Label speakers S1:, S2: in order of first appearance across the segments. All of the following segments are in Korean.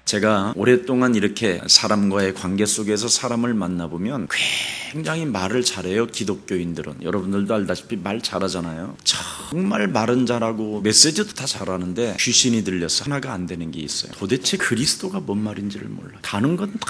S1: 제가 오랫동안 이렇게 사람과의 관계 속에서 사람을 만나보면 굉장히 말을 잘해요. 기독교인들은 여러분들도 알다시피 말 잘하잖아요. 정말 말은 잘하고 메시지도 다 잘하는데 귀신이 들려서 하나가 안 되는 게 있어요. 도대체 그리스도가 뭔 말인지를 몰라. 가는 건 다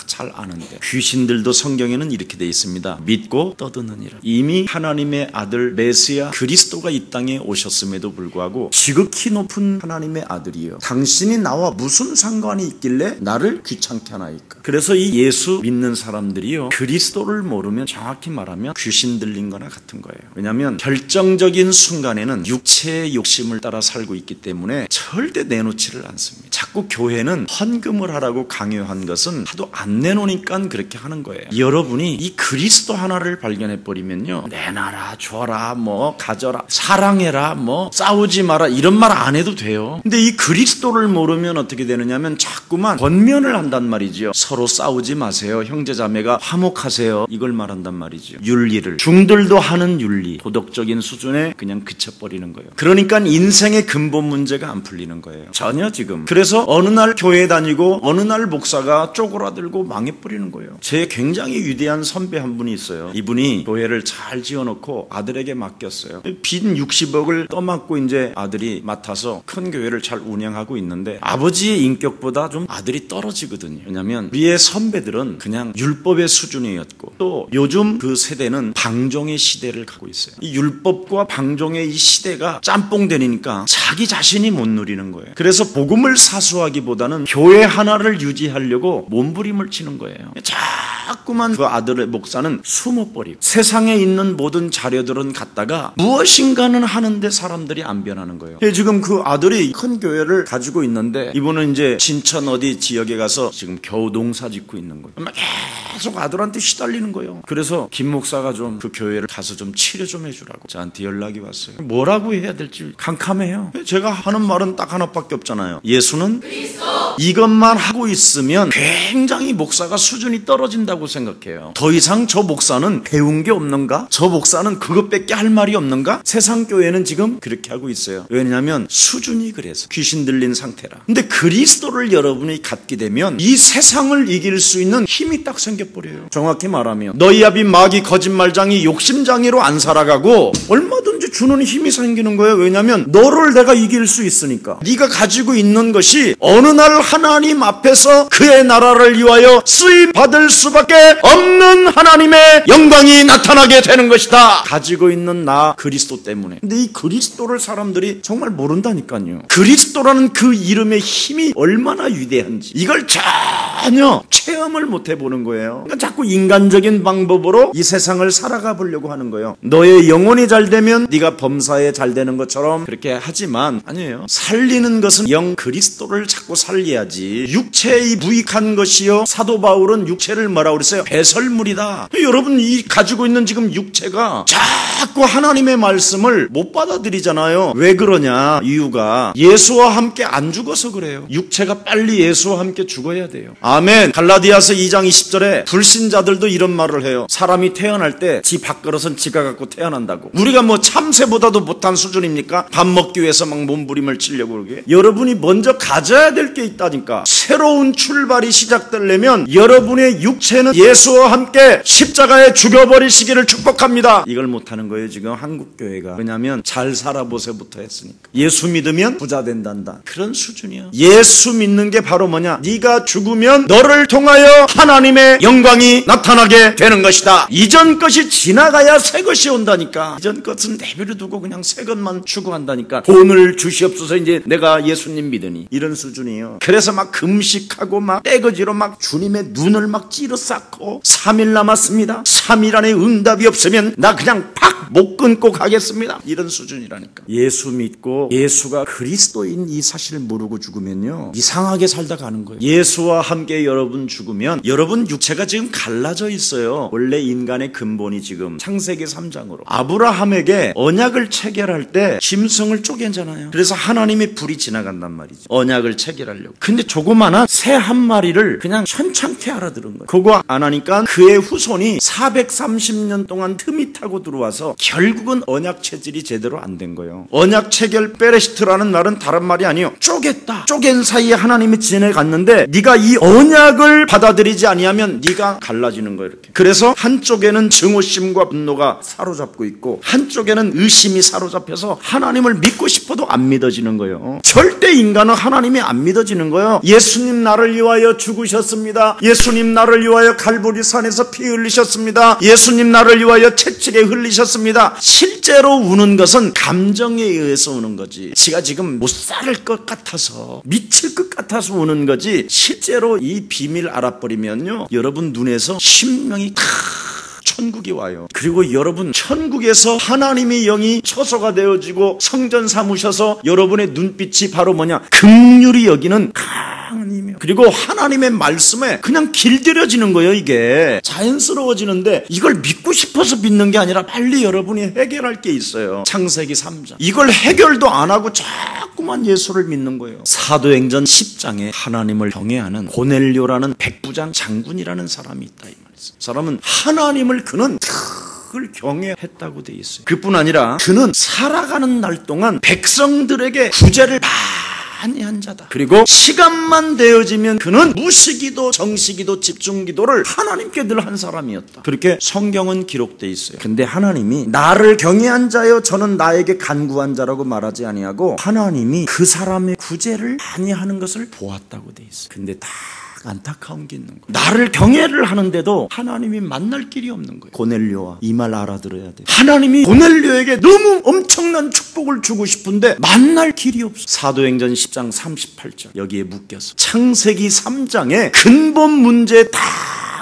S1: 잘 아는데 귀신들도 성경에는 이렇게 돼 있습니다. 믿고 떠드느니라. 이미 하나님의 아들 메시아 그리스도가 이 땅에 오셨음에도 불구하고 지극히 높은 하나님의 아들이요, 당신이 나와 무슨 상관이 있길래 나를 귀찮게 하나이까. 그래서 이 예수 믿는 사람들이요, 그리스도를 모르면 정확히 말하면 귀신 들린 거나 같은 거예요. 왜냐하면 결정적인 순간에는 육체의 욕심을 따라 살고 있기 때문에 절대 내놓지를 않습니다. 자꾸 교회는 헌금을 하라고 강요한 것은 하도 안 내놓으니까 그렇게 하는 거예요. 여러분이 이 그리스도 하나를 발견해버리면요, 내놔라, 줘라, 뭐 가져라, 사랑해라, 뭐 싸우지 마라, 이런 말 안 해도 돼요. 근데 이 그리스도를 모르면 어떻게 되느냐면 자꾸만 권면을 한단 말이죠. 서로 싸우지 마세요, 형제자매가 화목하세요, 이걸 말한단 말이죠. 윤리를, 중들도 하는 윤리, 도덕적인 수준에 그냥 그쳐버리는 거예요. 그러니까 인생의 근본 문제가 안 풀리는 거예요, 전혀. 지금 그래서 어느 날 교회 다니고 어느 날 목사가 쪼그라들고 망해버리는 거예요. 제 굉장히 위대한 선배 한 분이 있어요. 이분이 교회를 잘 지어놓고 아들에게 맡겼어요. 빈 60억을 떠맡고 이제 아들이 맡아서 큰 교회를 잘 운영하고 있는데 아버지의 인격보다 좀 아들이 떨어지거든요. 왜냐하면 우리의 선배들은 그냥 율법의 수준이었고, 또 요즘 그 세대는 방종의 시대를 가고 있어요. 이 율법과 방종의 이 시대가 짬뽕되니까 자기 자신이 못 누리는 거예요. 그래서 복음을 사수하기보다는 교회 하나를 유지하려고 몸부림을 치는 거예요. 자꾸만 그 아들의 목사는 숨어버리고 세상에 있는 모든 자료들은 갖다가 무엇인가는 하는데 사람들이 안 변하는 거예요. 지금 그 아들이 큰 교회를 가지고 있는데 이분은 이제 신천 어디 지역에 가서 지금 겨우 농사 짓고 있는 거예요. 계속 아들한테 시달리는 거예요. 그래서 김 목사가 좀 그 교회를 가서 좀 치료 좀 해주라고 저한테 연락이 왔어요. 뭐라고 해야 될지 캄캄해요. 제가 하는 말은 딱 하나밖에 없잖아요. 예수는 그리스도. 이것만 하고 있으면 굉장히 목사가 수준이 떨어진다고 생각해요. 더 이상 저 목사는 배운 게 없는가? 저 목사는 그것밖에 할 말이 없는가? 세상 교회는 지금 그렇게 하고 있어요. 왜냐하면 수준이 그래서 귀신 들린 상태라. 근데 그리스도를 여러분이 갖게 되면 이 세상을 이길 수 있는 힘이 딱 생겨버려요. 정확히 말하면 너희 아비 마귀 거짓말장이 욕심장이로 안 살아가고 얼마든지 주는 힘이 생기는 거예요. 왜냐하면 너를 내가 이길 수 있으니까. 네가 가지고 있는 것이 어느 날 하나님 앞에서 그의 나라를 위하여 쓰임 받을 수밖에 없는 하나님의 영광이 나타나게 되는 것이다. 가지고 있는 나 그리스도 때문에. 근데 이 그리스도를 사람들이 정말 모른다니까요. 그리스도라는 그 이름의 힘이 얼마나 위대한지 이걸 전혀 체험을 못 해보는 거예요. 그러니까 자꾸 인간적인 방법으로 이 세상을 살아가 보려고 하는 거예요. 너의 영혼이 잘 되면 네가 범사에 잘 되는 것처럼 그렇게 하지만 아니에요. 살리는 것은 영 그리스도를 자꾸 살려야지. 육체의 무익한 것이요, 사도 바울은 육체를 뭐라고 그랬어요? 배설물이다. 여러분 이 가지고 있는 지금 육체가 자꾸 하나님의 말씀을 못 받아들이잖아요. 왜 그러냐? 이유가 예수와 함께 안 죽어서 그래요. 육체가 빨리 예수와 함께 죽어야 돼요. 아멘. 갈라디아서 2장 20절에 불신자들도 이런 말을 해요. 사람이 태어날 때 지 밥그릇은 지가 갖고 태어난다고. 우리가 뭐 참새보다도 못한 수준입니까? 밥 먹기 위해서 막 몸부림을 치려고 그러게. 여러분이 먼저 가져야 될 게 있다니까. 새로운 출발이 시작되려면 여러분의 육체는 예수와 함께 십자가에 죽여버리시기를 축복합니다. 이걸 못하는 거예요 지금 한국교회가. 왜냐하면 잘 살아보세부터 했으니까. 예수 믿으면 부자 된단다, 그런 수준이야. 예수 믿는 게 바로 뭐냐? 네가 죽으면 너를 통하여 하나님의 영광이 나타나게 되는 것이다. 이전 것이 지나가야 새 것이 온다니까. 이전 것은 내버려 두고 그냥 새 것만 추구한다니까. 돈을 주시옵소서 이제 내가 예수님 믿으니, 이런 수준이에요. 그래서 막 금식하고 막 떼거지로 막 주님의 눈을 막 찌르 쌓고 3일 남았습니다. 3일 안에 응답이 없으면 나 그냥 팍 못 끊고 가겠습니다. 이런 수준이라니까. 예수 믿고 예수가 그리스도인 이 사실을 모르고 죽으면요 이상하게 살다 가는 거예요. 예수와 함께 여러분 죽으면 여러분 육체가 지금 갈라져 있어요. 원래 인간의 근본이 지금 창세기 3장으로 아브라함에게 언약을 체결할 때 짐승을 쪼개잖아요. 그래서 하나님의 불이 지나간단 말이죠. 언약을 체결하려고. 근데 조그마한 새 한 마리를 그냥 현창케 알아들은 거예요. 그거 안 하니까 그의 후손이 430년 동안 틈이 타고 들어와서 결국은 언약 체질이 제대로 안 된 거예요. 언약 체결 베레시트라는 말은 다른 말이 아니에요. 쪼갰다. 쪼갠 사이에 하나님이 지내갔는데 네가 이 언약을 받아들이지 아니하면 네가 갈라지는 거예요. 이렇게. 그래서 한쪽에는 증오심과 분노가 사로잡고 있고 한쪽에는 의심이 사로잡혀서 하나님을 믿고 싶어도 안 믿어지는 거예요. 절대 인간은 하나님이 안 믿어지는 거예요. 예수님 나를 위하여 죽으셨습니다. 예수님 나를 위하여 갈보리 산에서 피 흘리셨습니다. 예수님 나를 위하여 채찍에 흘리셨습니다. 실제로 우는 것은 감정에 의해서 우는 거지. 지가 지금 못 살 것 같아서 미칠 것 같아서 우는 거지. 실제로 이 비밀 알아버리면요, 여러분 눈에서 심령이 다 천국이 와요. 그리고 여러분 천국에서 하나님의 영이 처소가 되어지고 성전 삼으셔서 여러분의 눈빛이 바로 뭐냐, 긍휼히 여기는 하나님이요. 그리고 하나님의 말씀에 그냥 길들여지는 거예요. 이게 자연스러워지는데 이걸 믿고 싶어서 믿는 게 아니라 빨리 여러분이 해결할 게 있어요. 창세기 3장. 이걸 해결도 안 하고 자꾸만 예수를 믿는 거예요. 사도행전 10장에 하나님을 경외하는 고넬료라는 백부장 장군이라는 사람이 있다 이 말이죠. 사람은 하나님을 그는 늘 경외했다고 돼 있어요. 그뿐 아니라 그는 살아가는 날 동안 백성들에게 구제를 많이 한 자다. 그리고 시간만 되어지면 그는 무시기도, 정시기도, 집중기도를 하나님께 늘 한 사람이었다. 그렇게 성경은 기록돼 있어요. 근데 하나님이 나를 경외한 자여 저는 나에게 간구한 자라고 말하지 아니하고 하나님이 그 사람의 구제를 많이 하는 것을 보았다고 돼 있어요. 근데 다 안타까운 게 있는 거예요. 나를 경외를 하는데도 하나님이 만날 길이 없는 거예요. 고넬료와 이 말 알아들어야 돼요. 하나님이 고넬료에게 너무 엄청난 축복을 주고 싶은데 만날 길이 없어. 사도행전 10장 38절 여기에 묶여서 창세기 3장의 근본 문제에 딱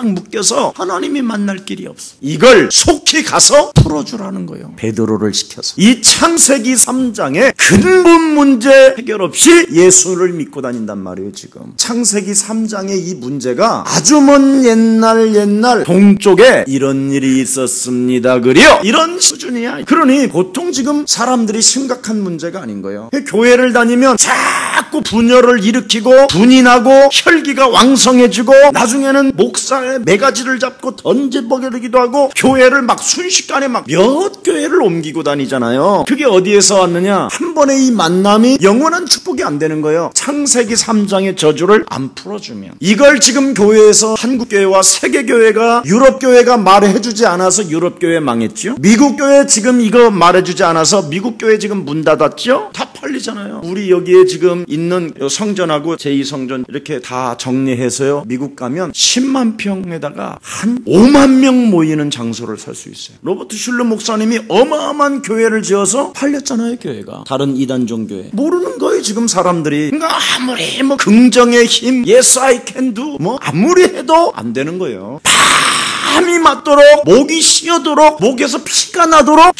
S1: 묶여서 하나님이 만날 길이 없어. 이걸 속히 가서 풀어주라는 거예요. 베드로를 시켜서. 이 창세기 3장의 근본 문제 해결 없이 예수를 믿고 다닌단 말이에요. 지금 창세기 3장의 이 문제가 아주 먼 옛날 동쪽에 이런 일이 있었습니다 그려 이런 수준이야. 그러니 보통 지금 사람들이 심각한 문제가 아닌 거예요. 교회를 다니면 자꾸 분열을 일으키고 분이 나고 혈기가 왕성해지고 나중에는 목사의 매가지를 잡고 던져버리기도 하고 교회를 막 순식간에 막 몇 교회를 옮기고 다니잖아요. 그게 어디에서 왔느냐? 한 번의 이 만남이 영원한 축복이 안 되는 거예요. 창세기 3장의 저주를 안 풀어주면. 이걸 지금 교회에서 한국교회와 세계교회가 유럽교회가 말해주지 않아서 유럽교회 망했죠. 미국교회 지금 이거 말해주지 않아서 미국교회 지금 문 닫았죠. 다 팔리잖아요. 우리 여기에 지금 있는 성전하고 제2성전 이렇게 다 정리해서요, 미국 가면 10만 평에다가 한 5만 명 모이는 장소를 살 수 있어요. 로버트 슐러 목사님이 어마어마한 교회를 지어서 팔렸잖아요. 교회가 다른 이단 종교에. 모르는 거예요 지금 사람들이. 그러니까 아무리 뭐 긍정의 힘, yes I can do 뭐 아무리 해도 안 되는 거예요. 밤이 맞도록 목이 쉬어도록 목에서 피가 나도록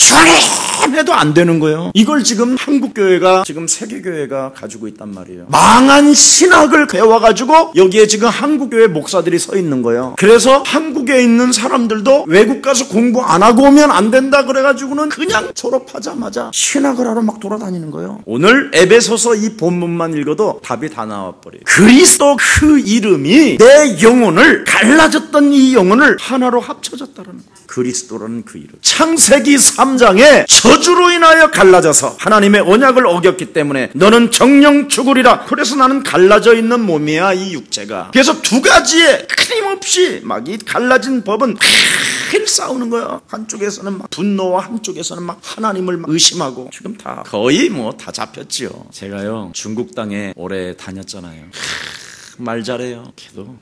S1: 해도 안 되는 거예요. 이걸 지금 한국교회가 지금 세계교회가 가지고 있단 말이에요. 망한 신학을 배워가지고 여기에 지금 한국교회 목사들이 서 있는 거예요. 그래서 한국에 있는 사람들도 외국 가서 공부 안 하고 오면 안 된다 그래가지고는 그냥 졸업하자마자 신학을 하러 막 돌아다니는 거예요. 오늘 에베소서 이 본문만 읽어도 답이 다 나와버려요. 그리스도 그 이름이 내 영혼을 갈라졌던 이 영혼을 하나로 합쳐졌다는 거예요. 그리스도라는 그 이름. 창세기 3장에 저주로 인하여 갈라져서 하나님의 언약을 어겼기 때문에 너는 정령 죽으리라. 그래서 나는 갈라져 있는 몸이야 이 육체가. 그래서 두 가지에 끊임없이 막 이 갈라진 법은 늘 싸우는 거야. 한쪽에서는 막 분노와 한쪽에서는 막 하나님을 막 의심하고. 지금 다 거의 뭐 다 잡혔지요. 제가요 중국 땅에 오래 다녔잖아요. 말 잘해요. 걔도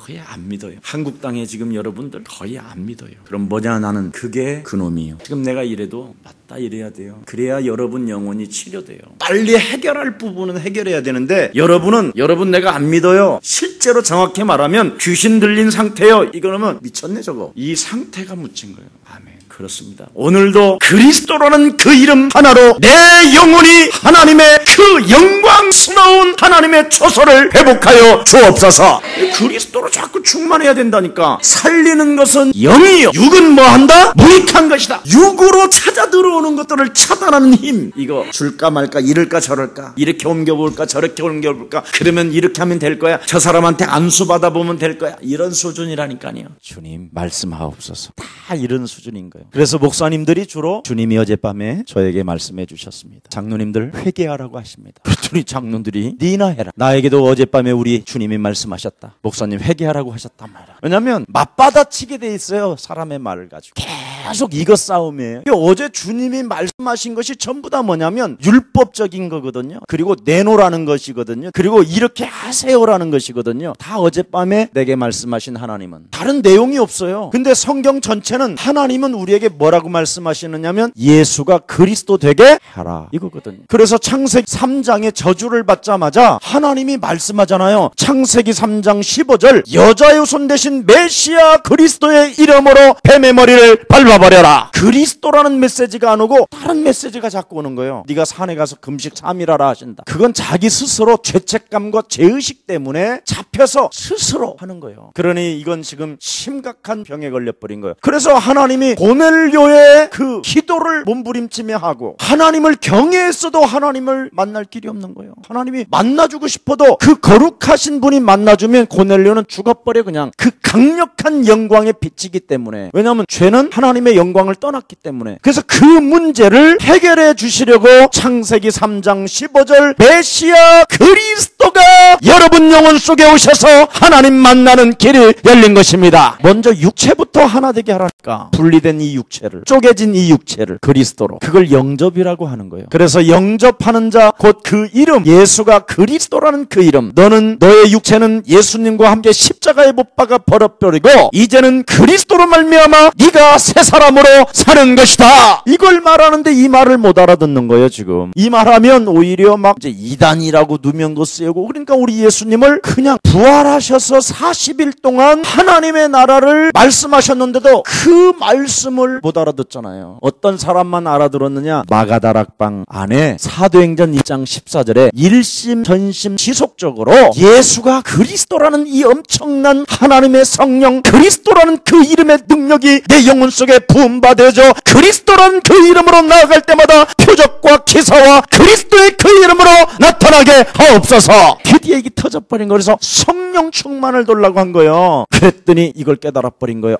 S1: 거의 안 믿어요. 한국 땅에 지금 여러분들 거의 안 믿어요. 그럼 뭐냐, 나는 그게 그놈이에요. 지금 내가 이래도 맞다 이래야 돼요. 그래야 여러분 영혼이 치료돼요. 빨리 해결할 부분은 해결해야 되는데 여러분 내가 안 믿어요. 실제로 정확히 말하면 귀신 들린 상태요. 이거는 미쳤네 저거. 이 상태가 묻힌 거예요. 아멘. 그렇습니다. 오늘도 그리스도라는 그 이름 하나로 내 영혼이 하나님의 그 영광스러운 하나님의 초소를 회복하여 주옵소서. 그리스도로 자꾸 충만해야 된다니까. 살리는 것은 영이요, 육은 뭐한다? 무익한 것이다. 육으로 찾아 들어오는 것들을 차단하는 힘, 이거 줄까 말까, 이럴까 저럴까, 이렇게 옮겨볼까 저렇게 옮겨볼까, 그러면 이렇게 하면 될 거야, 저 사람한테 안수 받아보면 될 거야, 이런 수준이라니까요. 주님 말씀하옵소서. 다 이런 수준인 거예요. 그래서 목사님들이 주로 주님이 어젯밤에 저에게 말씀해 주셨습니다. 장로님들 회개하라고 하십니다. 그랬더니 장로들이 니나 해라. 나에게도 어젯밤에 우리 주님이 말씀하셨다. 목사님 회개하라고 하셨단 말이야. 왜냐하면 맞받아치게 돼 있어요. 사람의 말을 가지고 계속 이것 싸움이에요. 어제 주님이 말씀하신 것이 전부 다 뭐냐면 율법적인 거거든요. 그리고 내놓으라는 것이거든요. 그리고 이렇게 하세요라는 것이거든요. 다 어젯밤에 내게 말씀하신 하나님은 다른 내용이 없어요. 근데 성경 전체는 하나님은 우리에게 뭐라고 말씀하시느냐면 예수가 그리스도 되게 하라 이거거든요. 그래서 창세기 3장에 저주를 받자마자 하나님이 말씀하잖아요. 창세기 3장 15절 여자의 손 대신 메시아 그리스도의 이름으로 뱀의 머리를 밟아버려라. 그리스도라는 메시지가 안 오고 다른 메시지가 자꾸 오는 거예요. 네가 산에 가서 금식 3일하라 하신다. 그건 자기 스스로 죄책감과 죄의식 때문에 잡혀서 스스로 하는 거예요. 그러니 이건 지금 심각한 병에 걸려버린 거예요. 그래서 하나님이 고넬료의 그 기도를 몸부림치며 하고 하나님을 경외했어도 하나님을 만날 길이 없는 거예요. 하나님이 만나주고 싶어도 그 거룩하신 분이 만나주면 고넬료는 죽어버려. 그냥 그 강력한 영광에 비치기 때문에. 왜냐하면 죄는 하나님의 영광을 떠났기 때문에. 그래서 그 문제를 해결해 주시려고 창세기 3장 15절 메시아 그리스도가 여러분 영혼 속에 오셔서 하나님 만나는 길이 열린 것입니다. 먼저 육체부터 하나 되게 하라니까. 분리된 이 육체를, 쪼개진 이 육체를 그리스도로, 그걸 영접이라고 하는 거예요. 그래서 영접하는 자 곧 그 이름, 예수가 그리스도라는 그 이름. 너는, 너의 육체는 예수님과 함께 십자가에 못 박아 버려버리고 이제는 그리스도로 말미암아 네가 새 사람으로 사는 것이다. 이걸 말하는데 이 말을 못 알아듣는 거예요. 지금 이 말하면 오히려 막 이제 이단이라고 누명도 쓰고. 그러니까 우리 예수님을 그냥 부활하셔서 40일 동안 하나님의 나라를 말씀하셨는데도 그 말씀을 못 알아듣잖아요. 어떤 사람만 알아들었느냐? 마가다락방 안에 사도행전 2장 14절에 일심 전심 지속적으로 예수가 그리스도라는 이 엄청난 하나님의 성령, 그리스도라는 그 이름의 능력이 내 영혼 속에 부음받아져 그리스도라는 그 이름으로 나아갈 때마다 표적과 기사와 그리스도의 그 이름으로 나타나게 하옵소서. 드디어 이게 터져버린 거예요. 그래서 성령 충만을 돌라고 한 거예요. 그랬더니 이걸 깨달아버린 거예요.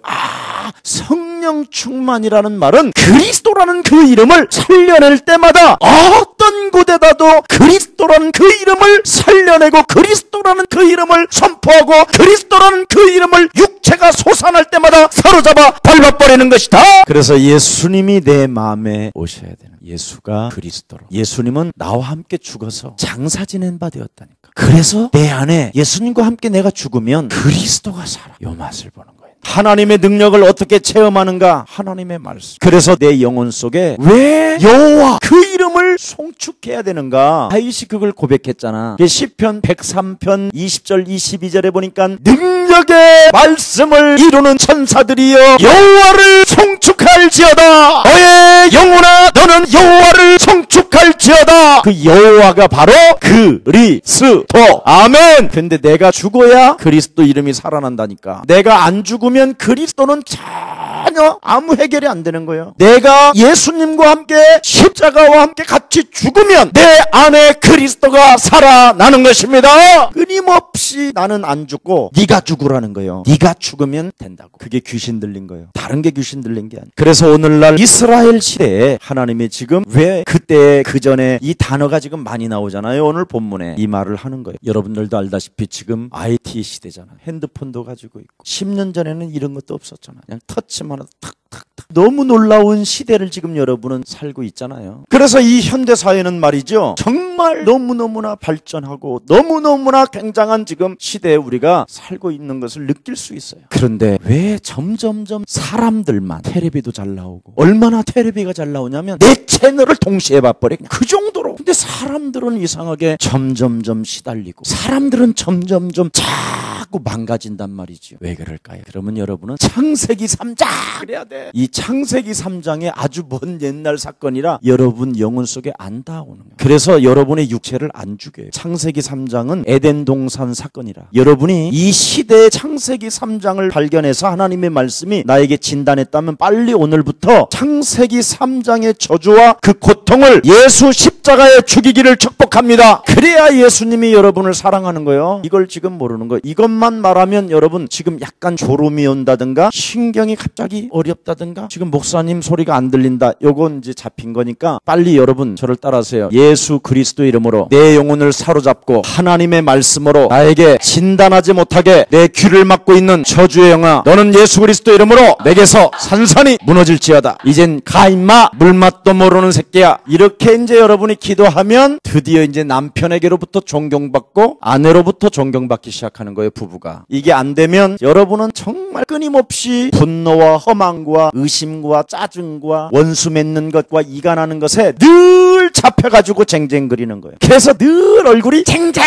S1: 성령 충만이라는 말은 그리스도라는 그 이름을 살려낼 때마다 어떤 곳에다도 그리스도라는 그 이름을 살려내고 그리스도라는 그 이름을 선포하고 그리스도라는 그 이름을 육체가 솟아날 때마다 사로잡아 밟아버리는 것이다. 그래서 예수님이 내 마음에 오셔야 되는, 예수가 그리스도로. 예수님은 나와 함께 죽어서 장사 지낸 바 되었다니까. 그래서 내 안에 예수님과 함께 내가 죽으면 그리스도가 살아. 요 맛을 보는 거예요. 하나님의 능력을 어떻게 체험하는가? 하나님의 말씀. 그래서 내 영혼 속에 왜 여호와 그 이름을 송축해야 되는가? 다윗이 그걸 고백했잖아. 시편 103편 20절 22절에 보니까 능력의 말씀을 이루는 천사들이여 여호와를 송축할지어다. 너의 영혼아 너는 여호와를 송축할지어다. 그 여호와가 바로 그리스도. 아멘. 근데 내가 죽어야 그리스도 이름이 살아난다니까. 내가 안 죽으면 그리스도는 전혀 아무 해결이 안 되는 거예요. 내가 예수님과 함께 십자가와 함께 같이 죽으면 내 안에 그리스도가 살아나는 것입니다. 끊임없이 나는 안 죽고 네가 죽으라는 거예요. 네가 죽으면 된다고. 그게 귀신 들린 거예요. 다른 게 귀신 들린 게 아니에요. 그래서 오늘날 이스라엘 시대에 하나님이 지금 왜 그때 그 전에 이 단어가 지금 많이 나오잖아요. 오늘 본문에 이 말을 하는 거예요. 여러분들도 알다시피 지금 IT 시대잖아요. 핸드폰도 가지고 있고 10년 전에는 이런 것도 없었잖아요. 그냥 터치만 해도 탁탁탁. 너무 놀라운 시대를 지금 여러분은 살고 있잖아요. 그래서 이 현대사회는 말이죠, 정말 너무너무나 발전하고 너무너무나 굉장한 지금 시대에 우리가 살고 있는 것을 느낄 수 있어요. 그런데 왜 점점점 사람들만 텔레비도 잘 나오고, 얼마나 텔레비가 잘 나오냐면 내 채널을 동시에 봐버려. 그냥 그 정도로. 근데 사람들은 이상하게 점점점 시달리고 사람들은 점점점 자꾸 망가진단 말이죠. 왜 그럴까요? 그러면 여러분은 창세기 3장 그래야 돼.
S2: 이 창세기 3장에 아주 먼 옛날 사건이라 여러분 영혼 속에 안 닿아오는 거예요. 그래서 여러분의 육체를 안 죽여요. 창세기 3장은 에덴 동산 사건이라. 여러분이 이 시대의 창세기 3장을 발견해서 하나님의 말씀이 나에게 진단했다면 빨리 오늘부터 창세기 3장의 저주와 그 고통을 예수 십자가에 죽이기를 축복합니다. 그래야 예수님이 여러분을 사랑하는 거예요. 이걸 지금 모르는 거예요. 이것만 말하면 여러분 지금 약간 졸음이 온다든가 신경이 갑자기 어렵다든가 지금 목사님 소리가 안 들린다. 요건 이제 잡힌 거니까 빨리 여러분 저를 따라하세요. 예수 그리스도 이름으로 내 영혼을 사로잡고 하나님의 말씀으로 나에게 진단하지 못하게 내 귀를 막고 있는 저주의 영아, 너는 예수 그리스도 이름으로 내게서 산산이 무너질지어다. 이젠 가 임마, 물맛도 모르는 새끼야. 이렇게 이제 여러분이 기도하면 드디어 이제 남편에게로부터 존경받고 아내로부터 존경받기 시작하는 거예요. 부부가. 이게 안 되면 여러분은 정말 끊임없이 분노와 허망과 의심과 짜증과 원수 맺는 것과 이간하는 것에 늘 잡혀가지고 쟁쟁거리는 거예요. 그래서 늘 얼굴이 쟁쟁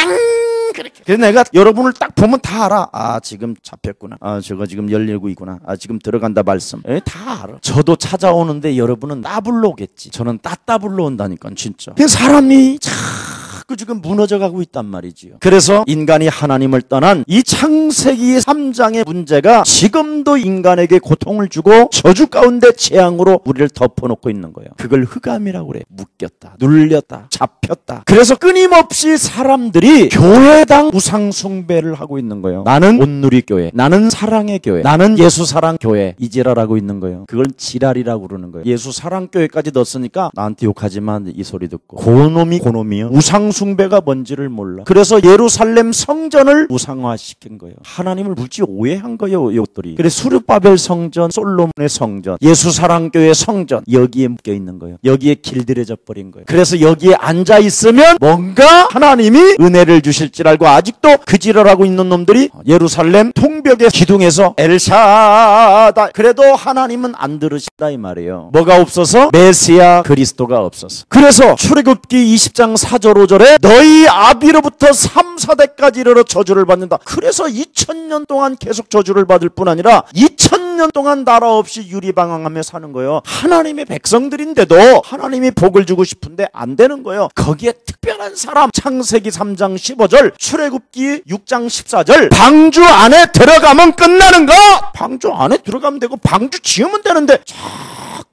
S2: 그렇게. 그래서 내가 여러분을 딱 보면 다 알아. 아, 지금 잡혔구나. 아, 저거 지금 열리고 있구나. 아, 지금 들어간다 말씀. 다 알아. 저도 찾아오는데 여러분은 따블로 오겠지. 저는 따따블로 온다니까 진짜. 사람이 자꾸 지금 무너져가고 있단 말이지요. 그래서 인간이 하나님을 떠난 이 창세기 3장의 문제가 지금도 인간에게 고통을 주고 저주 가운데 재앙으로 우리를 덮어놓고 있는 거예요. 그걸 흑암이라고 그래. 묶였다, 눌렸다, 잡혔다. 그래서 끊임없이 사람들이 교회당 우상 숭배를 하고 있는 거예요. 나는 온누리 교회, 나는 사랑의 교회, 나는 예수 사랑 교회, 이 지랄하고 있는 거예요. 그걸 지랄이라고 그러는 거예요. 예수 사랑 교회까지 넣었으니까 나한테 욕하지만 이 소리 듣고 고놈이요. 우상 숭배가 뭔지를 몰라. 그래서 예루살렘 성전을 우상화시킨 거예요. 하나님을 무지 오해한 거예요, 이것들이. 그래서 수르바벨 성전, 솔로몬의 성전, 예수사랑교회 성전, 여기에 묶여 있는 거예요. 여기에 길들여져 버린 거예요. 그래서 여기에 앉아 있으면 뭔가 하나님이 은혜를 주실 줄 알고 아직도 그 지랄하고 있는 놈들이 예루살렘 통벽의 기둥에서 엘샤다. 그래도 하나님은 안 들으신다 이 말이에요. 뭐가 없어서? 메시아 그리스도가 없어서. 그래서 출애굽기 20장 4절 5절에 너희 아비로부터 3, 4대까지 이르러 저주를 받는다. 그래서 2000년 동안 계속 저주를 받을 뿐 아니라 2000년 동안 나라 없이 유리방황하며 사는 거예요. 하나님의 백성들인데도 하나님이 복을 주고 싶은데 안 되는 거예요. 거기에 특별한 사람, 창세기 3장 15절, 출애굽기 6장 14절, 방주 안에 들어가면 끝나는 거. 방주 안에 들어가면 되고 방주 지으면 되는데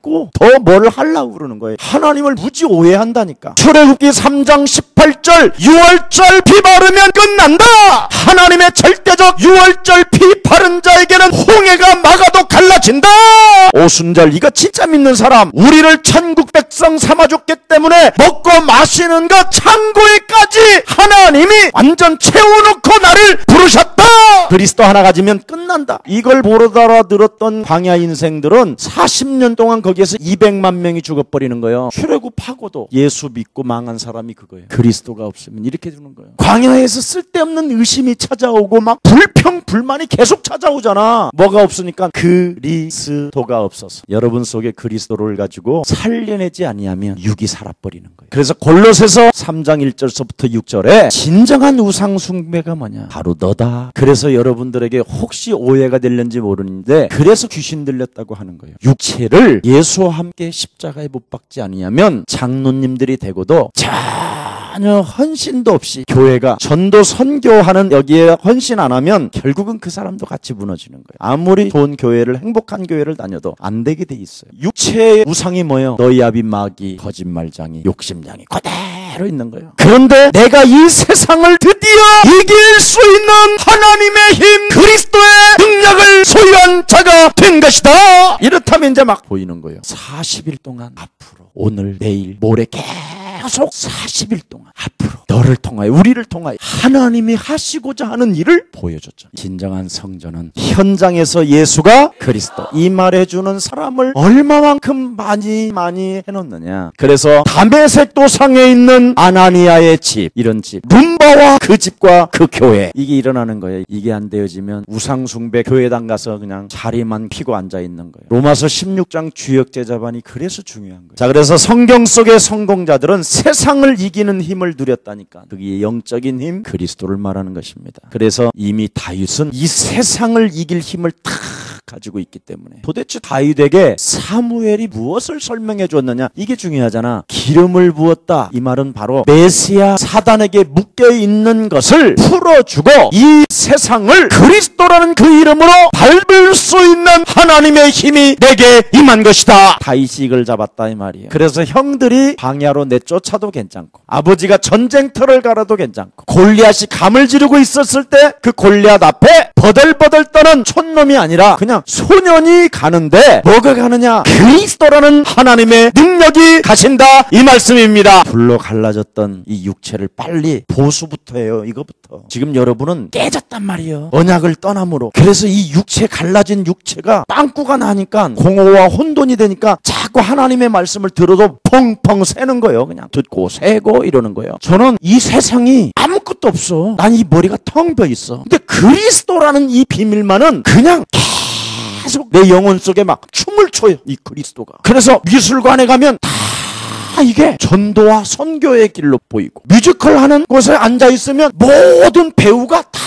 S2: 더 뭘 하려고 그러는 거예요. 하나님을 무지 오해한다니까. 출애굽기 3장 18절 6월절 피 바르면 끝난다. 하나님의 절대적 6월절 피 바른 자에게는 홍해가 막아도 갈라진다. 오순절 이거 진짜 믿는 사람, 우리를 천국 백성 삼아줬기 때문에 먹고 마시는 것 창고에까지 하나님이 완전 채워놓고 나를 부르셨다. 그리스도 하나 가지면 끝난다. 이걸 못 알아들었던 광야 인생들은 40년 동안 거기에서 200만 명이 죽어버리는 거예요. 출애굽하고도 예수 믿고 망한 사람이 그거예요. 그리스도가 없으면 이렇게 되는 거예요. 광야에서 쓸데없는 의심이 찾아오고 막 불평 불만이 계속 찾아오잖아. 뭐가 없으니까 그리스도가 없어서. 여러분 속에 그리스도를 가지고 살려내지 아니하면 육이 살아버리는 거예요. 그래서 골로새서 3장 1절서부터 6절에 진정한 우상 숭배가 뭐냐? 바로 너다. 그래서 여러분들에게 혹시 오해가 될는지 모르는데 그래서 귀신 들렸다고 하는 거예요. 육체를 예수와 함께 십자가에 못 박지 아니하면 장로님들이 되고도 전혀 헌신도 없이 교회가 전도 선교하는 여기에 헌신 안 하면 결국은 그 사람도 같이 무너지는 거예요. 아무리 좋은 교회를 행복한 교회를 다녀도 안 되게 돼 있어요. 육체의 우상이 뭐예요? 너희 아비 마귀, 거짓말장이, 욕심장이 그대로 있는 거예요. 그런데 내가 이 세상을 드디어 이길 수 있는 하나님의 힘, 그리스도의 능력을 소유한 자가 된 것이다. 이렇다면 이제 막 보이는 거예요. 40일 동안 앞으로 오늘 내일 모레 계속 40일 동안 앞으로 너를 통하여 우리를 통하여 하나님이 하시고자 하는 일을 보여줬죠. 진정한 성전은 현장에서 예수가 그리스도 이 말해주는 사람을 얼마만큼 많이 해놓느냐. 그래서 다메섹 도상에 있는 아나니아의 집, 이런 집, 룸바와 그 집과 그 교회, 이게 일어나는 거예요. 이게 안 되어지면 우상숭배 교회당 가서 그냥 자리만 피고 앉아있는 거예요. 로마서 16장 주역제자반이 그래서 중요한 거예요. 자, 그래서 성경 속의 성공자들은 세상을 이기는 힘을 누렸다니까. 그게 영적인 힘, 그리스도를 말하는 것입니다. 그래서 이미 다윗은 이 세상을 이길 힘을 다 가지고 있기 때문에. 도대체 다윗에게 사무엘이 무엇을 설명해 줬느냐, 이게 중요하잖아. 기름을 부었다, 이 말은 바로 메시아 사단에게 묶여있는 것을 풀어주고 이 세상을 그리스도라는 그 이름으로 밟을 수 있는 하나님의 힘이 내게 임한 것이다. 다윗이 이걸 잡았다 이 말이에요. 그래서 형들이 광야로 내쫓아도 괜찮고, 아버지가 전쟁터를 가라도 괜찮고, 골리앗이 감을 지르고 있었을 때 그 골리앗 앞에 버들버들 떠는 촌놈이 아니라 그냥 소년이 가는데 뭐가 가느냐, 그리스도라는 하나님의 능력이 가신다 이 말씀입니다. 불로 갈라졌던 이 육체를 빨리 보수부터 해요. 이거부터. 지금 여러분은 깨졌단 말이에요, 언약을 떠남으로. 그래서 이 육체, 갈라진 육체가 빵꾸가 나니까 공허와 혼돈이 되니까 자꾸 하나님의 말씀을 들어도 펑펑 새는 거예요. 그냥 듣고 새고 이러는 거예요. 저는 이 세상이 아무것도 없어, 난 이 머리가 텅 벼 있어. 근데 그리스도라는 이 비밀만은 그냥 계속 내 영혼 속에 막 춤을 춰요, 이 그리스도가. 그래서 미술관에 가면 다 이게 전도와 선교의 길로 보이고, 뮤지컬 하는 곳에 앉아있으면 모든 배우가 다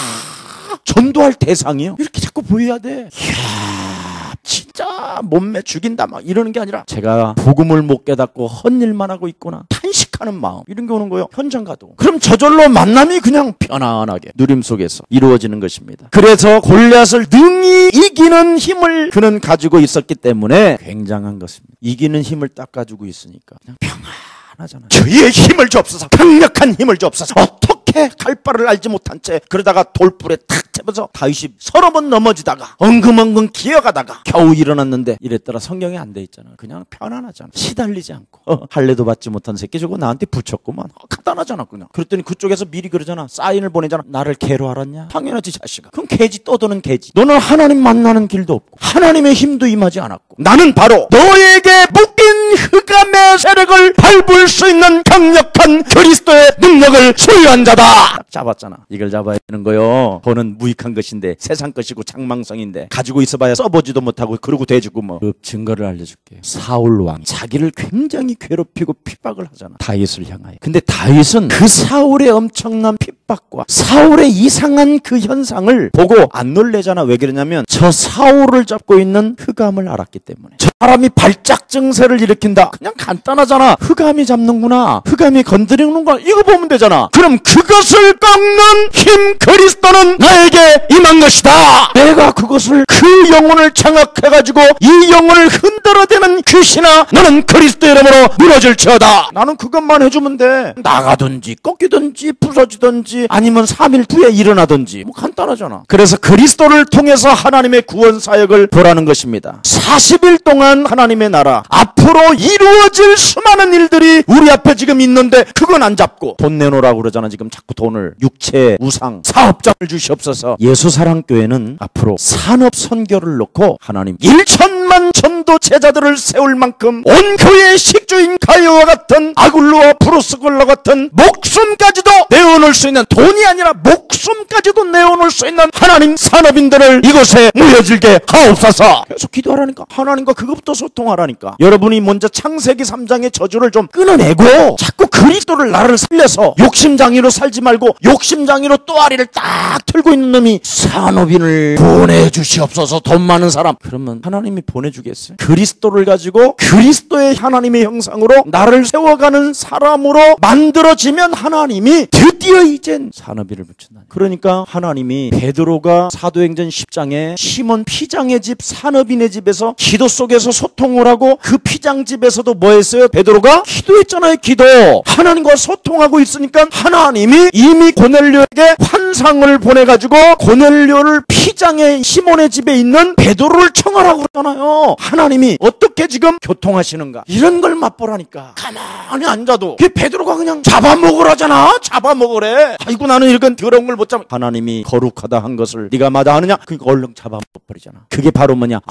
S2: 전도할 대상이에요. 이렇게 자꾸 보여야 돼. 이야, 진짜 몸매 죽인다 막 이러는 게 아니라 제가 복음을 못 깨닫고 헛일만 하고 있구나 탄식하는 마음, 이런 게 오는 거예요. 현장 가도. 그럼 저절로 만남이 그냥 편안하게 누림 속에서 이루어지는 것입니다. 그래서 골리앗을 능히 이기는 힘을 그는 가지고 있었기 때문에 굉장한 것입니다. 이기는 힘을 딱 가지고 있으니까 그냥 평안하잖아요. 저희의 힘을 주옵소서, 강력한 힘을 주옵소서. 어떻게 갈 바를 알지 못한 채 그러다가 돌불에 탁 잡아서 다윗이 서너 번 넘어지다가 엉금엉금 기어가다가 겨우 일어났는데, 이랬더라 성경에 안 돼 있잖아. 그냥 편안하잖아. 시달리지 않고. 할례도 받지 못한 새끼 저거 나한테 붙였구만. 간단하잖아 그냥. 그랬더니 그쪽에서 미리 그러잖아, 사인을 보내잖아. 나를 개로 알았냐? 당연하지 자식아. 그럼 개지, 떠드는 개지. 너는 하나님 만나는 길도 없고 하나님의 힘도 임하지 않았고, 나는 바로 너에게 묶인 흑암의 세력을 밟을 수 있는 강력한 그리스도의 능력을 소유한 자다. 딱 잡았잖아. 이걸 잡아야 되는 거요. 그거는 무익한 것인데, 세상 것이고 장망성인데 가지고 있어봐야 써보지도 못하고 그러고 돼지고 뭐. 그 증거를 알려줄게요. 사울 왕 자기를 굉장히 괴롭히고 핍박을 하잖아, 다윗을 향하여. 근데 다윗은 그 사울의 엄청난 핍박과 사울의 이상한 그 현상을 보고 안 놀래잖아. 왜 그러냐면 저 사울을 잡고 있는 흑암을 알았기 때문에. 저 사람이 발작 증세를 일으킨다, 그냥 간단하잖아. 흑암이 잡는구나, 흑암이 건드리는구나, 이거 보면 되잖아. 그럼 그것을 꺾는 힘, 그리스도는 나에게 임한 것이다. 내가 그것을, 그 영혼을 장악해가지고 이 영혼을 흔들어대는 귀신아, 너는 그리스도 이름으로 무너질지어다. 나는 그것만 해주면 돼. 나가든지 꺾이든지 부서지든지 아니면 3일 뒤에 일어나든지 뭐 간단하잖아. 그래서 그리스도를 통해서 하나님의 구원 사역을 보라는 것입니다. 40일 동안 하나님의 나라 앞으로 이루어질 수많은 일들이 우리 앞에 지금 있는데 그건 안 잡고 돈 내놓으라고 그러잖아. 지금 자꾸 돈을, 육체, 우상, 사업장을 주시옵소서. 예수사랑교회는 앞으로 산업 선교를 놓고 하나님 1천만 전도 제자들을 세울 만큼 온 교회의 식주인 가이오와 같은 아굴로와 브루스골라 같은 목숨까지도 내어놓을 수 있는, 돈이 아니라 목숨까지도 내어놓을 수 있는 하나님 산업인들을 이곳에 모여질게 하옵소서. 계속 기도하라니까. 하나님과 그것부터 소통하라니까. 여러분이 먼저 창세기 3장의 저주를 좀 끊어내고 자꾸 그리스도를 나를 살려서 욕심장이로 살지 말고 욕심장이로 또아리를 딱 틀고 있는 놈이 산업인을 보내주시옵소서. 돈 많은 사람. 그러면 하나님이 보내주겠어요? 그리스도를 가지고 그리스도의 하나님의 형상으로 나를 세워가는 사람으로 만들어지면 하나님이 드디어 이젠 산업인을 붙인다. 그러니까 하나님이 베드로가 사도행전 10장에 시몬 피장의 집 산업인의 집에서 기도 속에서 소통을 하고, 그 피장 집에서도 뭐 했어요? 베드로가 기도했잖아요. 기도. 하나님과 소통하고 있으니까 하나님이 이미 고넬료에게 환상을 보내가지고 고넬료를 피장의 시몬의 집에 있는 베드로를 청하라고 그러잖아요. 하나님이 어떻게 지금 교통하시는가, 이런 걸 맛보라니까. 가만히 앉아도 그 베드로가 그냥 잡아먹으라잖아. 잡아먹으래. 아이고 나는 이런 더러운 걸 못 잡아. 하나님이 거룩하다 한 것을 네가 마다하느냐? 그러니까 얼른 잡아먹어버리잖아. 그게 바로 뭐냐?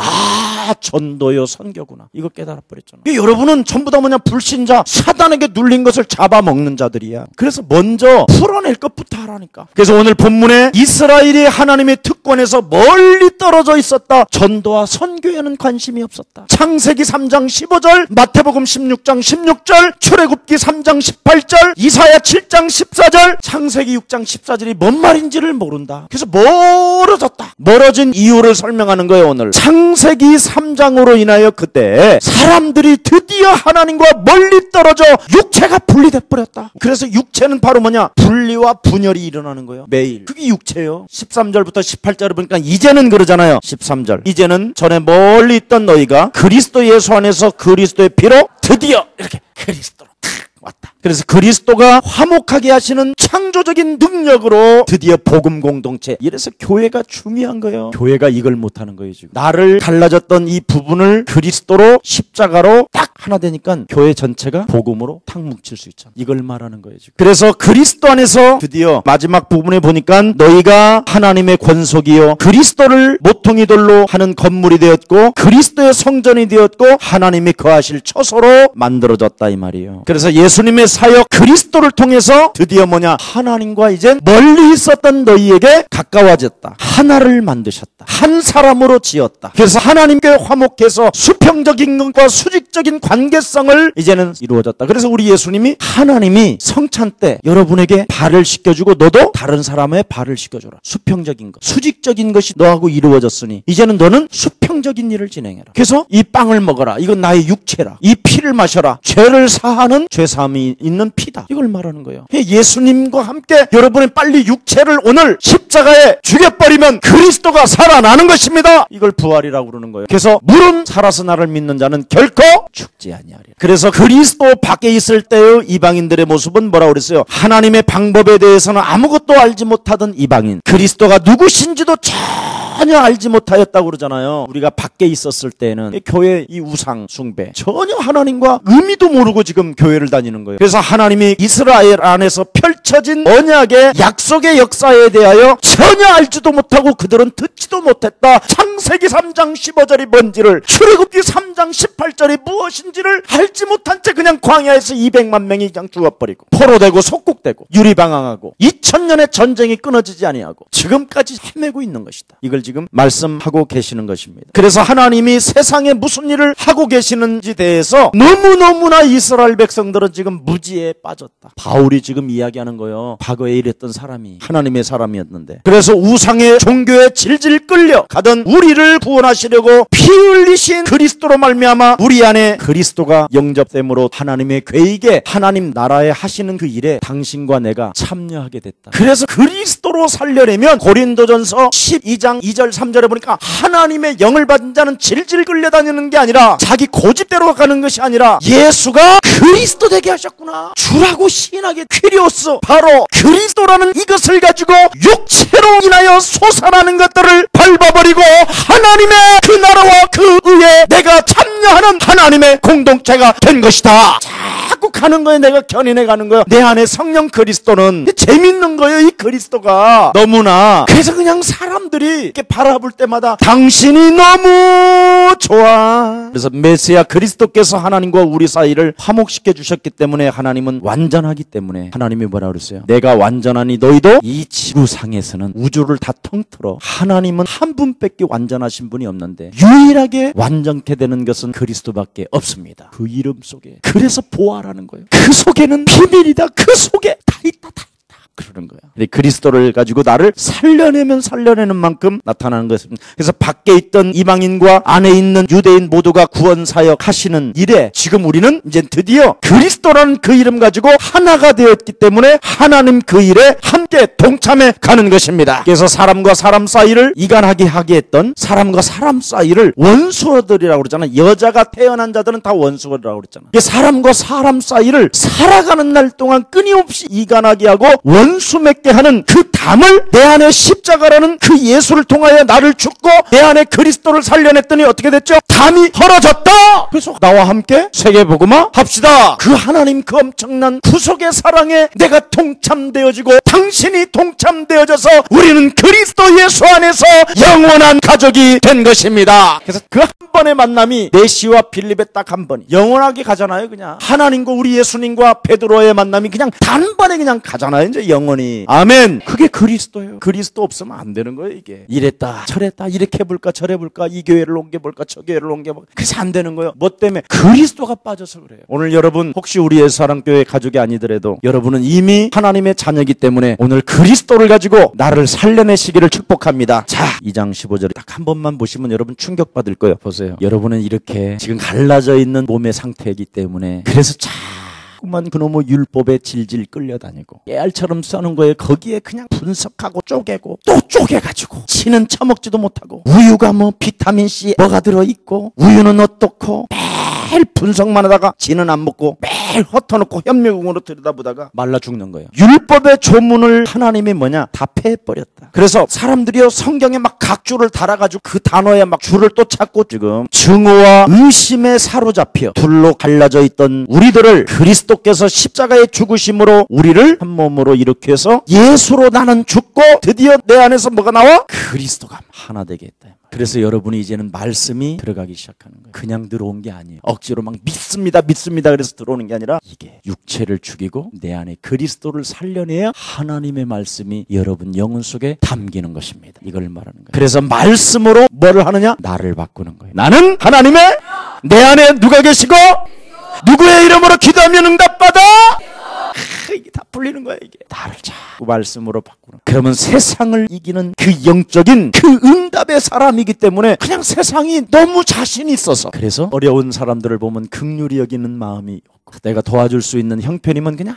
S2: 전도요 선교구나. 이거 깨달아버렸잖아. 여러분은 전부 다 뭐냐? 불신자, 사단에게 눌린 것을 잡아먹는 자들이야. 그래서 먼저 풀어낼 것부터 하라니까. 그래서 오늘 본문에 이스라엘이 하나님의 특권에서 멀리 떨어져 있었다. 전도와 선교에는 관심이 없었다. 창세기 3장 15절, 마태복음 16장 16절, 출애굽기 3장 18절, 이사야 7장 14절, 창세기 6장 14절이 뭔 말인지를 모른다. 그래서 멀어졌다. 멀어진 이유를 설명하는 거예요. 오늘 창세기 3장으로 인하여 그때 사람들이 드디어 하나님과 멀리 떨어져 육체가 분리돼 버렸다. 그래서 육체는 바로 뭐냐? 분리와 분열이 일어나는 거예요. 매일. 그게 육체예요. 13절부터 18절을 보니까 이제는 그러잖아요. 13절. 이제는 전에 멀리 있던 너희가 그리스도 예수 안에서 그리스도의 피로 드디어 이렇게 그리스도로 왔다. 그래서 그리스도가 화목하게 하시는 창조적인 능력으로 드디어 복음 공동체. 이래서 교회가 중요한 거예요. 교회가 이걸 못하는 거예요. 지금 나를 갈라졌던 이 부분을 그리스도로 십자가로 딱 하나 되니까 교회 전체가 복음으로 탁 뭉칠 수 있잖아. 이걸 말하는 거예요. 지금. 그래서 그리스도 안에서 드디어 마지막 부분에 보니까 너희가 하나님의 권속이요 그리스도를 모퉁이돌로 하는 건물이 되었고 그리스도의 성전이 되었고 하나님이 거하실 처소로 만들어졌다 이 말이에요. 그래서 예수님의 사역 그리스도를 통해서 드디어 뭐냐? 하나님과 이제 멀리 있었던 너희에게 가까워졌다. 하나를 만드셨다. 한 사람으로 지었다. 그래서 하나님께 화목해서 수평적인 것과 수직적인 관계성을 이제는 이루어졌다. 그래서 우리 예수님이 하나님이 성찬 때 여러분에게 발을 씻겨주고 너도 다른 사람의 발을 씻겨줘라. 수평적인 것, 수직적인 것이 너하고 이루어졌으니 이제는 너는 수평적인 일을 진행해라. 그래서 이 빵을 먹어라. 이건 나의 육체라. 이 피를 마셔라. 죄를 사하는 죄사함이 있는 피다. 이걸 말하는 거예요. 예수님과 함께 여러분이 빨리 육체를 오늘 십자가에 죽여버리면 그리스도가 살아나는 것입니다. 이걸 부활이라고 그러는 거예요. 그래서 물은 살아서 나를 믿는 자는 결코 죽지 아니하리라. 그래서 그리스도 밖에 있을 때의 이방인들의 모습은 뭐라고 그랬어요? 하나님의 방법에 대해서는 아무것도 알지 못하던 이방인. 그리스도가 누구신지도 전혀 알지 못하였다고 그러잖아요. 우리가 밖에 있었을 때는 교회 이 우상 숭배 전혀 하나님과 의미도 모르고 지금 교회를 다니는 거예요. 그래서 하나님이 이스라엘 안에서 펼쳐진 언약의 약속의 역사에 대하여 전혀 알지도 못하고 그들은 듣지도 못했다. 창세기 3장 15절이 뭔지를 출애굽기 3장 18절이 무엇인지를 알지 못한 채 그냥 광야에서 200만 명이 그냥 죽어버리고 포로되고 속국되고 유리방황하고 2000년의 전쟁이 끊어지지 아니하고 지금까지 헤매고 있는 것이다. 이걸 지금 말씀하고 계시는 것입니다. 그래서 하나님이 세상에 무슨 일을 하고 계시는지 대해서 너무너무나 이스라엘 백성들은 지금 무지에 빠졌다. 바울이 지금 이야기하는 거예요. 과거에 이랬던 사람이 하나님의 사람이었는데 그래서 우상의 종교에 질질 끌려 가던 우리를 구원하시려고 피 흘리신 그리스도로 말미암아 우리 안에 그리스도가 영접됨으로 하나님의 계획에 하나님 나라에 하시는 그 일에 당신과 내가 참여하게 됐다. 그래서 그리스도로 살려내면 고린도전서 12장 2절 3절에 보니까 하나님의 영을 받은 자는 질질 끌려다니는 게 아니라 자기 고집대로 가는 것이 아니라 예수가 그리스도 되게 하셨구나. 주라고 시인하게 퀴리오스 바로 그리스도라는 이것을 가지고 육체로 인하여 솟아나는 것들을 밟아버리고 하나님의 그 나라와 그 의에 내가 참여하는 하나님의 공동체가 된 것이다. 자꾸 가는 거예요. 내가 견인해 가는 거예요. 내 안에 성령 그리스도는 재밌는 거예요. 이 그리스도가 너무나. 그래서 그냥 사람들이 이렇게 바라볼 때마다 당신이 너무 좋아. 그래서 메시아 그리스도께서 하나님과 우리 사이를 화목시켜 주셨기 때문에 하나님은 완전하기 때문에 하나님이 뭐라 그랬어요? 내가 완전하니 너희도 이 지구상에서는 우주를 다 통틀어 하나님은 한 분밖에 완전하신 분이 없는데 유일하게 완전케 되는 것은 그리스도밖에 없습니다. 그 이름 속에. 그래서 보아라는 거예요. 그 속에는 비밀이다. 그 속에 다 있다. 다 그러는 거야. 근데 그리스도를 가지고 나를 살려내면 살려내는 만큼 나타나는 것입니다. 그래서 밖에 있던 이방인과 안에 있는 유대인 모두가 구원 사역 하시는 일에 지금 우리는 이제 드디어 그리스도라는 그 이름 가지고 하나가 되었기 때문에 하나님 그 일에 함께 동참해 가는 것입니다. 그래서 사람과 사람 사이를 이간하게 하게 했던 사람과 사람 사이를 원수들이라고 그러잖아. 여자가 태어난 자들은 다 원수라고 그랬잖아. 사람과 사람 사이를 살아가는 날 동안 끊임없이 이간하게 하고 원수 맺게 하는 그 담을 내 안에 십자가라는 그 예수를 통하여 나를 죽고 내 안에 그리스도를 살려냈더니 어떻게 됐죠? 담이 헐어졌다. 그래서 나와 함께 세계복음화 합시다. 그 하나님 그 엄청난 구속의 사랑에 내가 동참되어지고 당신이 동참되어져서 우리는 그리스도 예수 안에서 영원한 가족이 된 것입니다. 그래서 그 한 번의 만남이 네시와 빌립의 딱 한 번 영원하게 가잖아요. 그냥 하나님과 우리 예수님과 베드로의 만남이 그냥 단번에 그냥 가잖아요. 이제 영원히. 아멘. 그게 그리스도예요. 그리스도 없으면 안 되는 거예요. 이게 이랬다 저랬다 이렇게 해볼까 저래 볼까 이 교회를 옮겨볼까 저 교회를 옮겨볼까 그래서 안 되는 거예요. 뭐 때문에? 그리스도가 빠져서 그래요. 오늘 여러분 혹시 우리 예수사랑교회 가족이 아니더라도 여러분은 이미 하나님의 자녀이기 때문에 오늘 그리스도를 가지고 나를 살려내시기를 축복합니다. 자, 2장 15절 딱 한 번만 보시면 여러분 충격받을 거예요. 보세요. 여러분은 이렇게 지금 갈라져 있는 몸의 상태이기 때문에 그래서 자꾸만 그놈의 율법에 질질 끌려다니고 깨알처럼 써는 거에 거기에 그냥 분석하고 쪼개고 또 쪼개가지고 치는 처먹지도 못하고 우유가 뭐 비타민C 뭐가 들어있고 우유는 어떻고 매일 분석만 하다가 지는 안 먹고 매일 헛어놓고 현미국으로 들여다보다가 말라 죽는 거예요. 율법의 조문을 하나님이 뭐냐? 다 패해버렸다. 그래서 사람들이요 성경에 막 각줄을 달아가지고 그 단어에 막 줄을 또 찾고 지금 증오와 의심에 사로잡혀 둘로 갈라져 있던 우리들을 그리스도께서 십자가의 죽으심으로 우리를 한 몸으로 일으켜서 예수로 나는 죽고 드디어 내 안에서 뭐가 나와? 그리스도가 하나 되게 했다. 그래서 여러분이 이제는 말씀이 들어가기 시작하는 거예요. 그냥 들어온 게 아니에요. 억지로 막 믿습니다 그래서 들어오는 게 아니라 이게 육체를 죽이고 내 안에 그리스도를 살려내야 하나님의 말씀이 여러분 영혼 속에 담기는 것입니다. 이걸 말하는 거예요. 그래서 말씀으로 뭐를 하느냐? 나를 바꾸는 거예요. 나는 하나님의 내 안에 누가 계시고 누구의 이름으로 기도하면 응답받아? 이게 다 풀리는 거야. 이게 나를 자꾸 말씀으로 바꾸는. 그러면 세상을 이기는 그 영적인 그 응답의 사람이기 때문에 그냥 세상이 너무 자신이 있어서 그래서 어려운 사람들을 보면 긍휼히 여기는 마음이 없고 내가 도와줄 수 있는 형편이면 그냥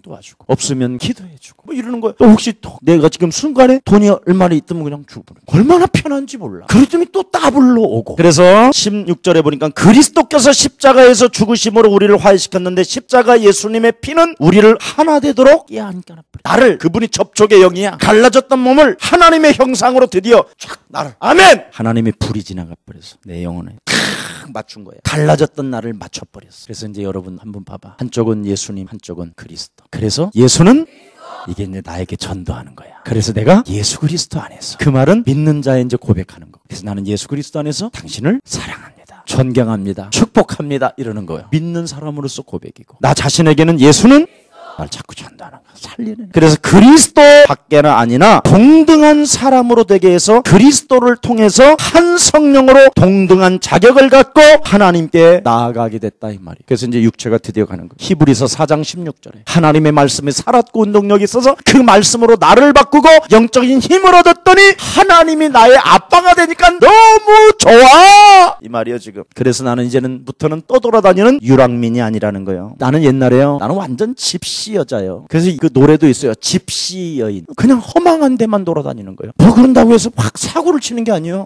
S2: 도와주고 없으면 기도해주고 뭐 이러는 거야. 또 혹시 또 내가 지금 순간에 돈이 얼마나 있으면 그냥 주고 얼마나 편한지 몰라. 그러더니 또 따블로 오고. 그래서 16절에 보니까 그리스도께서 십자가에서 죽으심으로 우리를 화해시켰는데 십자가 예수님의 피는 우리를 하나 되도록 나를 그분이 접촉의 영이야. 갈라졌던 몸을 하나님의 형상으로 드디어 쫙 나를 아멘. 하나님의 불이 지나가 버려서 내 영혼에 맞춘 거예요. 갈라졌던 나를 맞춰버렸어. 그래서 이제 여러분 한번 봐봐. 한쪽은 예수님, 한쪽은 그리스도. 그래서 예수는 이게 이제 나에게 전도하는 거야. 그래서 내가 예수 그리스도 안에서 그 말은 믿는 자의 이제 고백하는 거. 그래서 나는 예수 그리스도 안에서 당신을 사랑합니다. 존경합니다. 축복합니다. 이러는 거예요. 믿는 사람으로서 고백이고 나 자신에게는 예수는 날 자꾸 전도하는 거야. 살리는. 그래서 그리스도 밖에는 아니나 동등한 사람으로 되게 해서 그리스도를 통해서 한 성령으로 동등한 자격을 갖고 하나님께 나아가게 됐다 이 말이에요. 그래서 이제 육체가 드디어 가는 거예요. 히브리서 4장 16절에 하나님의 말씀에 살았고 운동력이 있어서 그 말씀으로 나를 바꾸고 영적인 힘을 얻었더니 하나님이 나의 아빠가 되니까 너무 좋아 이 말이에요 지금. 그래서 나는 이제는부터는 떠돌아다니는 유랑민이 아니라는 거예요. 나는 옛날에요 나는 완전 집시 여자예요. 그래서 그 노래도 있어요. 집시 여인. 그냥 허망한 데만 돌아다니는 거예요. 뭐 그런다고 해서 확 사고를 치는 게 아니에요.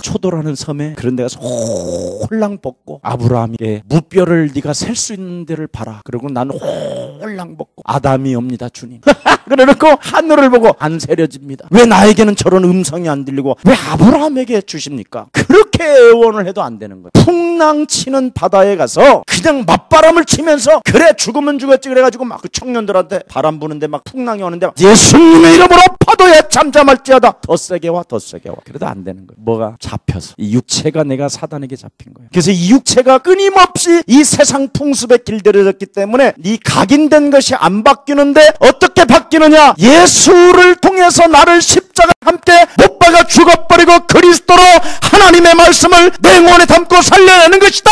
S2: 초도라는 섬에 그런 데 가서 홀랑 벗고 아브라함에게 무뼈를 네가 셀 수 있는 데를 봐라. 그리고 나는 홀랑 벗고 아담이 옵니다 주님. 그래놓고 하늘을 보고 안 세려집니다. 왜 나에게는 저런 음성이 안 들리고 왜 아브라함에게 주십니까? 그렇게 애원을 해도 안 되는 거예요. 풍랑 치는 바다에 가서 그냥 맞바람을 치면서 그래 죽으면 죽었지 그래가지고 막 그 청년들한테 바람 부는데 막 풍랑이 오는데 막 예수님의 이름으로 파도에 잠잠할지어다 더 세게 와 더 세게 와. 그래도 안 되는 거예요. 뭐가 잡혀서 이 육체가 내가 사단에게 잡힌 거예요. 그래서 이 육체가 끊임없이 이 세상 풍습에 길들여졌기 때문에 이 각인된 것이 안 바뀌는데 어떻게 바뀌느냐? 예수를 통해서 나를 십자가 함께 못 박아 죽어버리고 그리스도로 하나님의 말씀을 내 영혼에 담고 살려내는 것이다.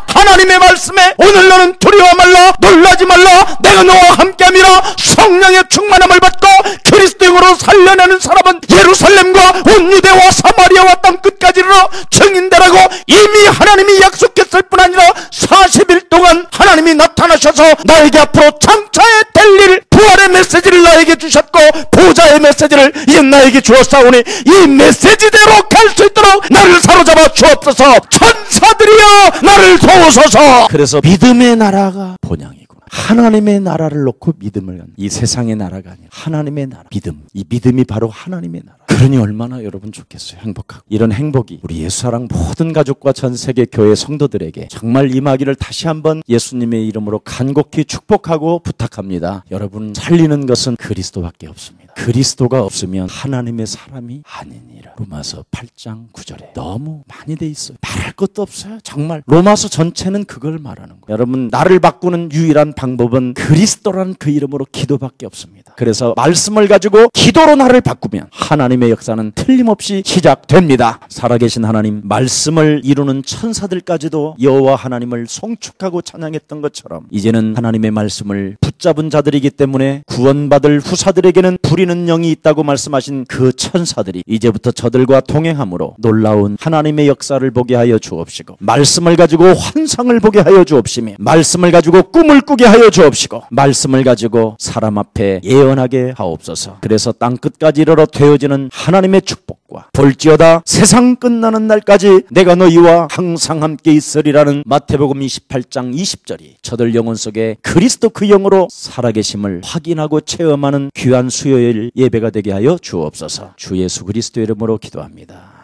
S2: 하나님의 말씀에 오늘 너는 두려워 말라 놀라지 말라 내가 너와 함께함이라. 성령의 충만함을 받고 그리스도인으로 살려내는 사람은 예루살렘과 온 유대와 사마리아와 땅끝까지 이르러 증인되라고 이미 하나님이 약속했을 뿐 아니라 40일 동안 하나님이 나타나셔서 나에게 앞으로 장차에 될 일 부활의 메시지를 나에게 주셨고 보좌의 메시지를 이제 나에게 주었사오니 이 메시지대로 갈 수 있도록 나를 사로잡아 주옵소서. 천사들이여 나를 도우소서. 그래서 믿음의 나라가 본향이구나. 하나님의 나라를 놓고 믿음을 갖는 이 세상의 나라가 아니라 하나님의 나라 믿음. 이 믿음이 바로 하나님의 나라. 그러니 얼마나 여러분 좋겠어요. 행복하고. 이런 행복이 우리 예수사랑 모든 가족과 전 세계 교회 성도들에게 정말 임하기를 다시 한번 예수님의 이름으로 간곡히 축복하고 부탁합니다. 여러분 살리는 것은 그리스도밖에 없습니다. 그리스도가 없으면 하나님의 사람이 아니니라. 로마서 8장 9절에 너무 많이 돼 있어요. 말할 것도 없어요. 정말 로마서 전체는 그걸 말하는 거예요. 여러분, 나를 바꾸는 유일한 방법은 그리스도라는 그 이름으로 기도밖에 없습니다. 그래서 말씀을 가지고 기도로 나를 바꾸면 하나님의 역사는 틀림없이 시작됩니다. 살아계신 하나님, 말씀을 이루는 천사들까지도 여호와 하나님을 송축하고 찬양했던 것처럼 이제는 하나님의 말씀을 붙잡은 자들이기 때문에 구원받을 후사들에게는 부리는 영이 있다고 말씀하신 그 천사들이 이제부터 저들과 동행함으로 놀라운 하나님의 역사를 보게 하여 주옵시고, 말씀을 가지고 환상을 보게 하여 주옵시며, 말씀을 가지고 꿈을 꾸게 하여 주옵시고, 말씀을 가지고 사람 앞에 예언하게 하옵소서. 그래서 땅끝까지 이르러 되어지는 하나님의 축복과 볼지어다 세상 끝나는 날까지 내가 너희와 항상 함께 있으리라는 마태복음 28장 20절이 저들 영혼 속에 그리스도 그 영으로 살아계심을 확인하고 체험하는 귀한 수요일 예배가 되게 하여 주옵소서. 주 예수 그리스도 이름으로 기도합니다.